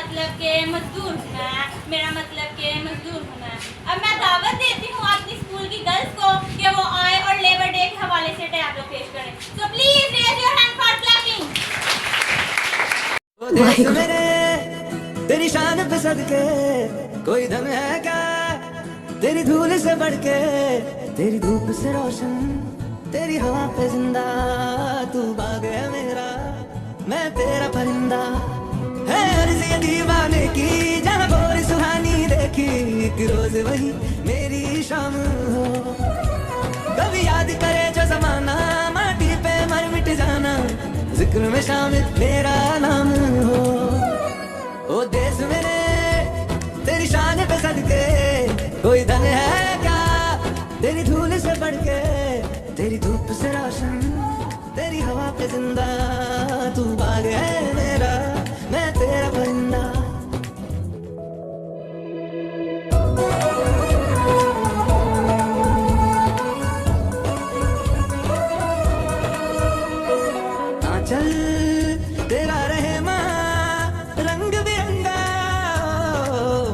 मतलब के मजदूर हूँ मैं, मेरा मतलब के मजदूर हूँ मैं। अब मैं दावत देती हूँ अपनी स्कूल की गर्ल्स को कि वो आए और लेबर डे के हवाले से टैबलो पेश करें। So please raise your hand for clapping. देश मेरे तेरी शान पे सदके कोई धन है क्या तेरी धूल से बढ़ के, तेरी धूप से रोशन, तेरी हवा पे जिंदा, तू बाग है मेरा मैं तेरा परिंदा। है अर्ज़ ये दीवाने की जहाँ गोरी सुहानी देखी, एक रोज वही मेरी शाम हो। कभी याद करे जो जमाना माटी पे मर मिट जाना, जिक्र में शामिल मेरा नाम हो। ओ देश मेरे तेरी शान पे सदके कोई धन है क्या तेरी धूल से बढ़ के, तेरी धूप से रोशन, तेरी हवा पे जिंदा, तू बाग है मेरा मैं तेरा परिंदा। चल तेरा रहमा रंग बिरंगा,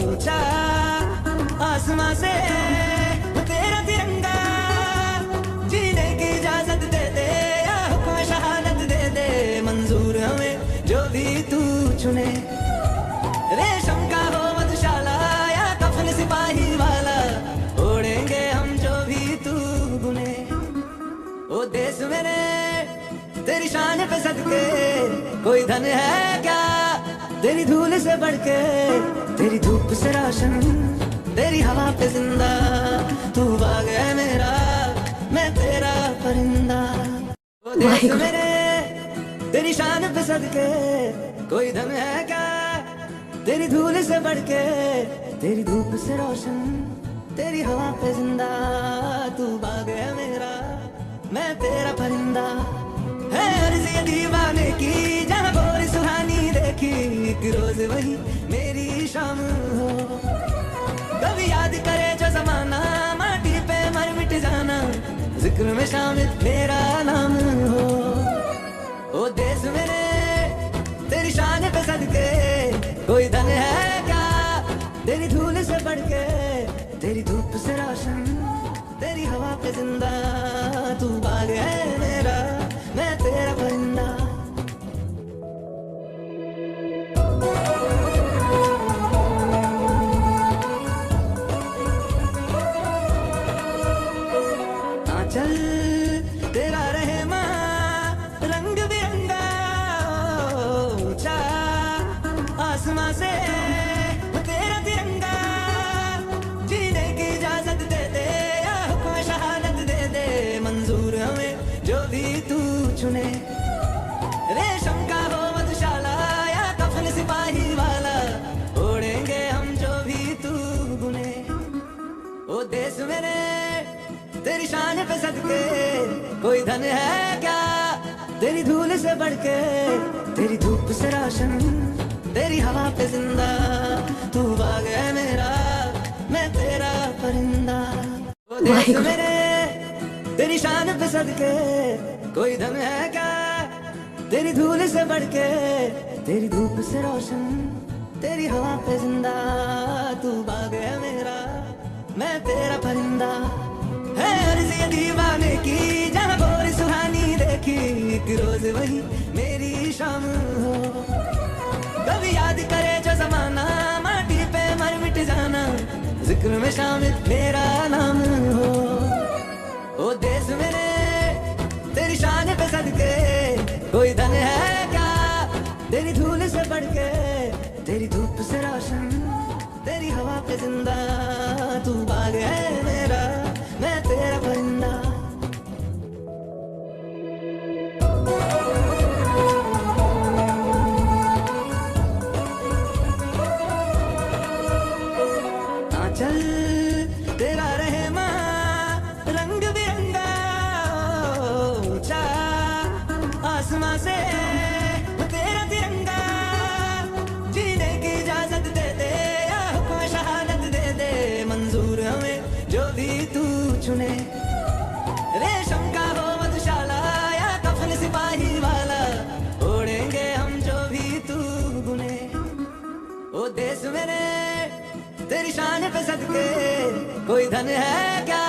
ऊंचा आसमां से तेरा तिरंगा, जीने की इजाजत दे दे या हुक्म शहादत दे दे, मंजूर हमें जो भी तू चुने। रेशम का हो मधुशाला या कफन सिपाही वाला, ओढ़ेंगे हम जो भी तू बुने। ओ देश मेरे तेरी शान पे सदके कोई धन है क्या तेरी धूल से बढ़ के, तेरी धूप से रोशन, तेरी हवा पे जिंदा, तू बाग है मेरा मैं तेरा परिंदा। ओ देश मेरे तेरी शान पे सदके कोई धन है क्या तेरी धूल से बढ़ के, तेरी धूप से रोशन, तेरी हवा पे जिंदा, तू बाग है मेरा मैं तेरा परिंदा। है अर्ज़ ये दीवाने की जहाँ गोरी सुहानी देखी, एक रोज वही मेरी शाम हो। कभी याद करे जो जमाना माटी पे मर मिट जाना, जिक्र में शामिल मेरा नाम हो। ओ देश मेरे तेरी शान पे सदके कोई धन है क्या तेरी धूल से बढ़ के, तेरी धूप से रोशन, तेरी हवा पे जिंदा, तू बाग है मेरा मैं तेरा परिंदा। चल तेरा रहमा रंग बिरंगा, ऊंचा आसमां से तेरा तिरंगा, जीने की इजाजत दे दे या हुक्म शहादत दे दे, मंजूर हमें जो भी तू चुने। रेशम का हो मधुशाला या कफन सिपाही वाला, ओढ़ेंगे हम जो भी तू बुने। ओ देश मेरे तेरी शान पे सदके कोई धन है क्या तेरी धूल से बढ़ के, तेरी धूप से रोशन, तेरी हवा पे जिंदा, तू बाग है मेरा मैं तेरा परिंदा। ओ देश मेरे तेरी शान पे सदके कोई धन है क्या तेरी धूल से बढ़ के, तेरी धूप से रोशन, तेरी हवा पे जिंदा, तू बाग है मेरा मैं तेरा परिंदा। है अर्ज़ ये दीवाने की जहाँ गोरी सुहानी देखी, एक रोज वही मेरी शाम हो। कभी याद करे जो जमाना माटी पे मर मिट जाना, जिक्र में शामिल मेरा नाम हो। ओ देश मेरे तेरी शान पे सदके कोई धन है क्या तेरी धूल से बढ़ के, तेरी धूप से रोशन, तेरी हवा पे जिंदा, तू बाग है मेरा मैं तेरा परिंदा। चल तेरा रहमा रंग बिरंगा, ऊंचा आसमां से तेरा तिरंगा, जीने की इजाजत दे दे या हुक्म शहादत दे दे, मंजूर हमें जो भी तू चुने। रेशम का हो मधुशाला या कफन सिपाही वाला, ओढ़ेंगे हम जो भी तू बुने। पे सदके कोई धन है क्या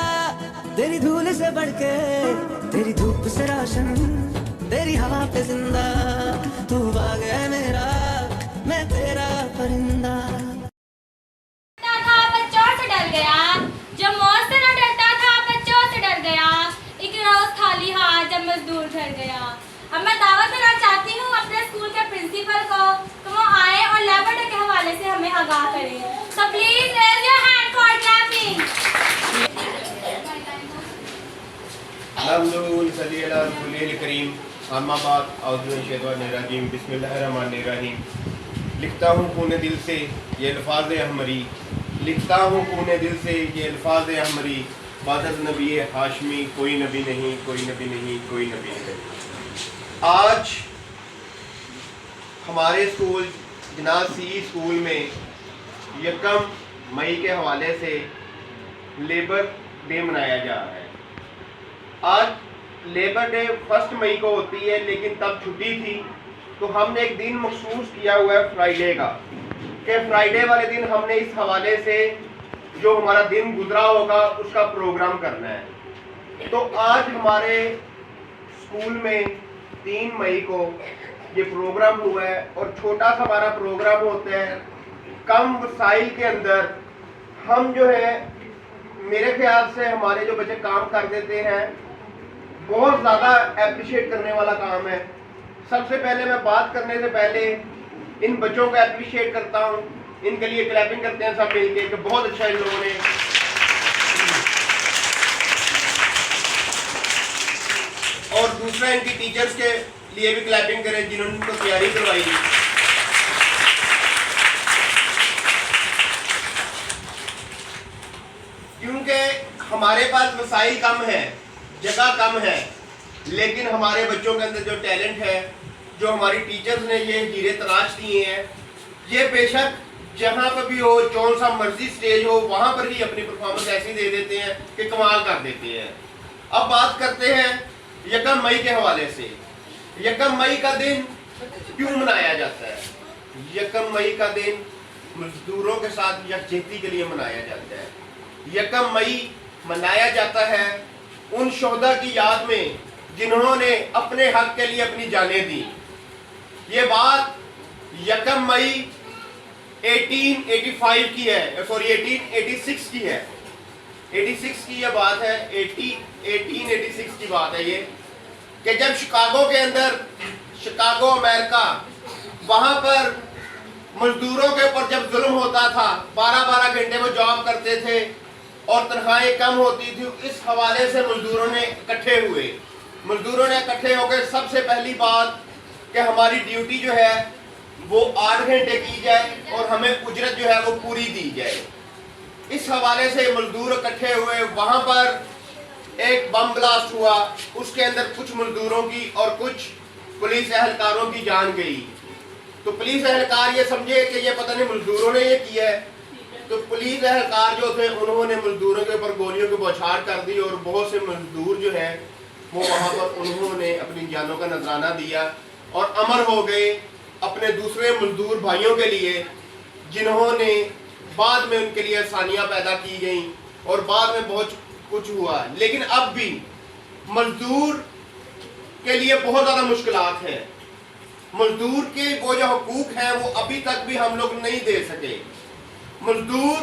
तेरी धूल से बढ़ के, तेरी धूप से रोशन, तेरी हवा पे जिंदा, तू बाग है मेरा, मैं तेरा परिंदा। था बच्चों से डर गया, जब मौत से न डरता था बच्चों से डर गया, एक रोज खाली हाथ जब मजदूर घर गया। अब मैं दावत देना चाहती हूँ अपने स्कूल के प्रिंसिपल को कि वो आए और लेबर डे के हवाले से हमें आगाह करें। So please raise your hand for clapping. करीम अम्माबाद औज़ुबिल्लाहिमिनश्शैतानिर्रजीम बिस्मिल्लाहिर्रहमानिर्रहीम। लिखता हूँ पूने दिल से ये अल्फाज़ हमरी, लिखता हूँ पूने दिल से ये अल्फाज़ हमरी, बादल नबी हाशमी कोई नबी नहीं, कोई नबी नहीं, कोई नबी नहीं। आज हमारे स्कूल जनाब सी स्कूल में 1 मई के हवाले से लेबर डे मनाया जा रहा है। आज लेबर डे 1 मई को होती है, लेकिन तब छुट्टी थी तो हमने एक दिन मखसूस किया हुआ है फ्राइडे का, कि फ्राइडे वाले दिन हमने इस हवाले से जो हमारा दिन गुजरा होगा उसका प्रोग्राम करना है। तो आज हमारे स्कूल में 3 मई को ये प्रोग्राम हुआ है और छोटा सा हमारा प्रोग्राम होता है। कम वसाइल के अंदर हम जो है, मेरे ख्याल से हमारे जो बच्चे काम कर देते हैं बहुत ज़्यादा अप्रिशिएट करने वाला काम है। सबसे पहले मैं बात करने से पहले इन बच्चों को अप्रिशिएट करता हूँ, इनके लिए क्लैपिंग करते हैं सब मिलके कि बहुत अच्छा इन लोगों ने। और दूसरा इनकी टीचर्स के लिए भी क्लैपिंग करें जिन्होंने इनको तैयारी करवाई। क्योंकि हमारे पास वसाइल कम है, जगह कम है, लेकिन हमारे बच्चों के अंदर जो टैलेंट है, जो हमारी टीचर्स ने ये हीरे तलाश दिए हैं, ये बेशक जहाँ पर भी हो, कौन सा मर्जी स्टेज हो, वहाँ पर ही अपनी परफॉर्मेंस ऐसी दे देते हैं कि कमाल कर देते हैं। अब बात करते हैं 1 मई के हवाले से। 1 मई का दिन क्यों मनाया जाता है? 1 मई का दिन मजदूरों के साथ यकजहती के लिए मनाया जाता है। 1 मई मनाया जाता है उन शोहदा की याद में जिन्होंने अपने हक के लिए अपनी जानें दी। ये बात 1 मई 1885 की है, सॉरी 1886 की है। 86 की ये बात है, 1886 की बात है ये, कि जब शिकागो के अंदर, शिकागो अमेरिका, वहाँ पर मजदूरों के ऊपर जब जुल्म होता था, 12-12 घंटे वो जॉब करते थे और तनख्वाहें कम होती थी, इस हवाले से मजदूरों ने इकट्ठे हुए। मजदूरों ने इकट्ठे होकर सबसे पहली बात कि हमारी ड्यूटी जो है वो 8 घंटे की जाए और हमें उजरत जो है वो पूरी दी जाए। इस हवाले से मजदूर इकट्ठे हुए। वहाँ पर एक बम ब्लास्ट हुआ, उसके अंदर कुछ मजदूरों की और कुछ पुलिस एहलकारों की जान गई। तो पुलिस एहलकार ये समझे कि ये पता नहीं मजदूरों ने ये किया है, तो पुलिस एहलकार जो थे उन्होंने मजदूरों के ऊपर गोलियों की बौछार कर दी और बहुत से मजदूर जो है वो वहाँ पर उन्होंने अपनी जानों का नजराना दिया और अमर हो गए अपने दूसरे मजदूर भाइयों के लिए, जिन्होंने बाद में उनके लिए आसानियाँ पैदा की गई और बाद में बहुत कुछ हुआ। लेकिन अब भी मजदूर के लिए बहुत ज़्यादा मुश्किलात हैं। मजदूर के वो जो हकूक हैं वो अभी तक भी हम लोग नहीं दे सके। मजदूर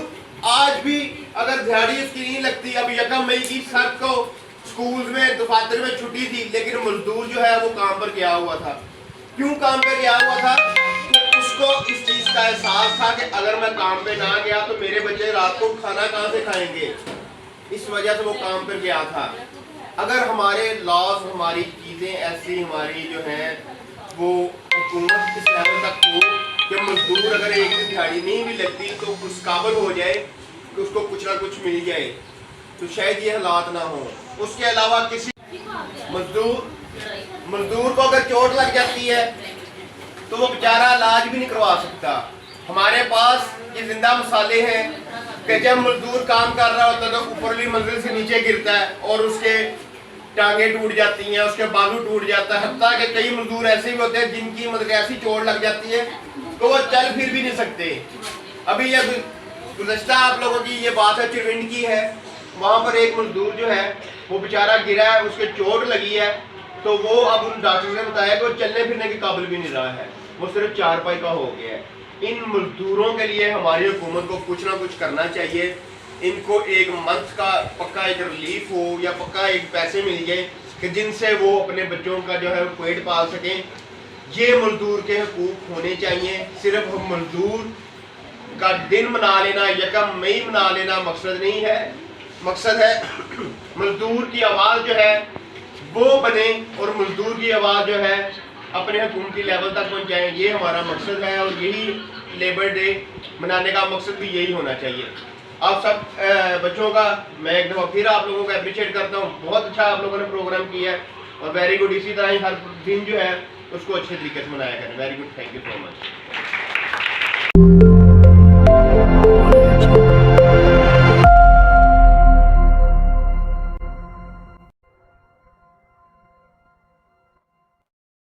आज भी अगर दिहाड़ी उसकी नहीं लगती, अब 1 मई की सब को स्कूल में दफातर में छुट्टी थी, लेकिन मजदूर जो है वो काम पर गया हुआ था। क्यों काम पे गया हुआ था? तो उसको इस चीज़ का एहसास था कि अगर मैं काम पे ना गया तो मेरे बच्चे रात को खाना कहाँ से खाएंगे। इस वजह से वो काम पर गया था। अगर हमारे लॉज, हमारी चीज़ें ऐसी हमारी जो हैं वो हुकूमत इस लेवल तक हो कि मजदूर अगर एक दिन दिहाड़ी नहीं भी लगती तो उस काबिल हो जाए कि उसको कुछ ना कुछ मिल जाए, तो शायद ये हालात ना हो। उसके अलावा किसी मजदूर को अगर चोट लग जाती है तो वो बेचारा इलाज भी नहीं करवा सकता। हमारे पास ये जिंदा मसाले हैं कि जब मजदूर काम कर रहा होता है तो ऊपरली मंजिल से नीचे गिरता है और उसके टांगे टूट जाती हैं, उसके बाजू टूट जाता है। हत्ता कि कई मजदूर ऐसे भी होते हैं जिनकी मतलब ऐसी चोट लग जाती है तो वो चल फिर भी नहीं सकते। अभी ये गुज़श्ता आप लोगों की ये बात है चिरविंड की है, वहाँ पर एक मजदूर जो है वो बेचारा गिरा है, उसके चोट लगी है, तो वो अब उन डॉक्टर ने बताया कि वो चलने फिरने के काबिल भी नहीं रहा है, वो सिर्फ चारपाई का हो गया है। इन मजदूरों के लिए हमारी हुकूमत को कुछ ना कुछ करना चाहिए। इनको एक मंथ का पक्का एक रिलीफ हो या पक्का एक पैसे मिल जाए कि जिनसे वो अपने बच्चों का जो है पेट पाल सकें। ये मजदूर के हकूक होने चाहिए। सिर्फ हम मजदूर का दिन मना लेना, 1 मई मना लेना मकसद नहीं है। मकसद है मजदूर की आवाज़ जो है वो बने और मजदूर की आवाज़ जो है अपने हुकूमती लेवल तक पहुँचाएँ। ये हमारा मकसद है और यही लेबर डे मनाने का मकसद भी यही होना चाहिए। आप सब बच्चों का मैं एक दफ़ा फिर आप लोगों को अप्रिशिएट करता हूँ। बहुत अच्छा आप लोगों ने प्रोग्राम किया है और वेरी गुड। इसी तरह ही हर दिन जो है उसको अच्छे तरीके से मनाया करें। Very good, thank you so much.